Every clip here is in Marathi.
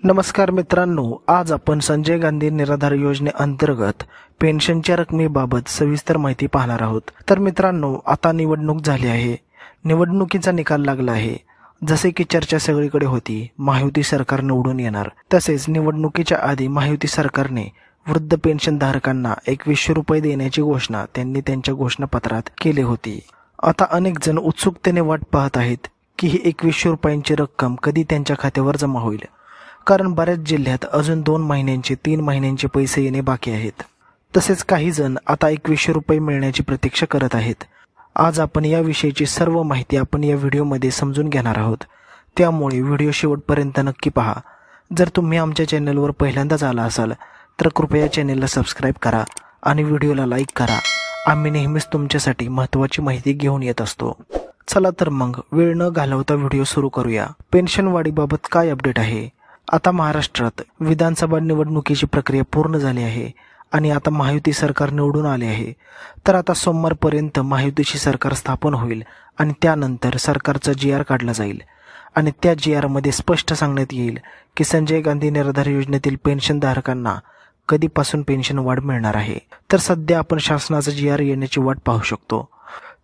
नमस्कार मित्रांनो, आज आपण संजय गांधी निराधार योजनेअंतर्गत पेन्शनच्या रकमेबाबत सविस्तर माहिती पाहणार आहोत। तर मित्रांनो, आता निवडणूक झाली आहे, निवडणुकीचा निकाल लागला आहे। जसे की चर्चा सगळीकडे होती, महायुती सरकार निवडून येणार। तसेच निवडणुकीच्या आधी महायुती सरकारने वृद्ध पेन्शनधारकांना 2100 रुपये देण्याची घोषणा त्यांनी त्यांच्या घोषणापत्रात केली होती। आता अनेक जण उत्सुकतेने वाट पाहत आहेत की ही 2100 रुपयांची रक्कम कधी त्यांच्या खात्यावर जमा होईल, कारण बऱ्याच जिल्ह्यात अजून 2 महिन्यांचे 3 महिन्यांचे पैसे येणे बाकी आहेत। तसेच काही जण आता 2100 रुपये मिळण्याची प्रतीक्षा करत आहेत। आज आपण याविषयीची सर्व माहिती आपण या व्हिडिओमध्ये समजून घेणार आहोत, त्यामुळे व्हिडिओ शेवटपर्यंत नक्की पहा। जर तुम्ही आमच्या चॅनलवर पहिल्यांदाच आला असाल तर कृपया चॅनलला सबस्क्राईब करा आणि व्हिडिओला लाईक करा। आम्ही नेहमीच तुमच्यासाठी महत्त्वाची माहिती घेऊन येत असतो। चला तर मग वेळ न घालवता व्हिडिओ सुरू करूया। पेन्शन वाढीबाबत काय अपडेट आहे? आता महाराष्ट्रात विधानसभा निवडणुकीची प्रक्रिया पूर्ण झाली आहे आणि आता महायुती सरकार निवडून आले आहे। तर आता सोमवारपर्यंत महायुतीची सरकार स्थापन होईल आणि त्यानंतर सरकारचा GR काढला जाईल आणि त्या GR मध्ये स्पष्ट सांगण्यात येईल की संजय गांधी निराधार योजनेतील पेन्शनधारकांना कधीपासून पेन्शन वाढ मिळणार आहे। तर सध्या आपण शासनाचा GR येण्याची वाट पाहू शकतो।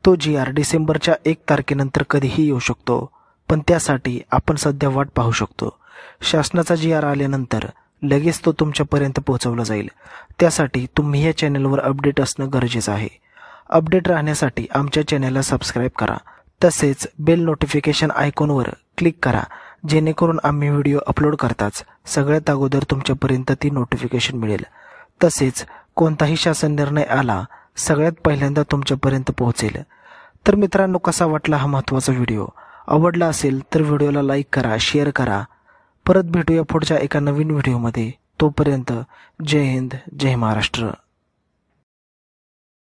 तो GR डिसेंबरच्या 1 तारखेनंतर कधीही येऊ शकतो, पण त्यासाठी आपण सध्या वाट पाहू शकतो। शासनाचा GR आल्यानंतर लगेच तो तुमच्यापर्यंत पोहोचवला जाईल। त्यासाठी तुम्ही या चॅनलवर अपडेट असणं गरजेचं आहे। अपडेट राहण्यासाठी आमच्या चॅनलला सबस्क्राईब करा, तसेच बेल नोटिफिकेशन आयकॉनवर क्लिक करा, जेणेकरून आम्ही व्हिडिओ अपलोड करताच सगळ्यात अगोदर तुमच्यापर्यंत ती नोटिफिकेशन मिळेल। तसेच कोणताही शासन निर्णय आला सगळ्यात पहिल्यांदा तुमच्यापर्यंत पोहोचेल। तर मित्रांनो, कसा वाटला हा महत्त्वाचा व्हिडिओ? आवडला असेल तर व्हिडिओला लाईक करा, शेअर करा। परत भेटूया पुढच्या एका नवीन व्हिडिओमध्ये। तोपर्यंत जय हिंद, जय महाराष्ट्र।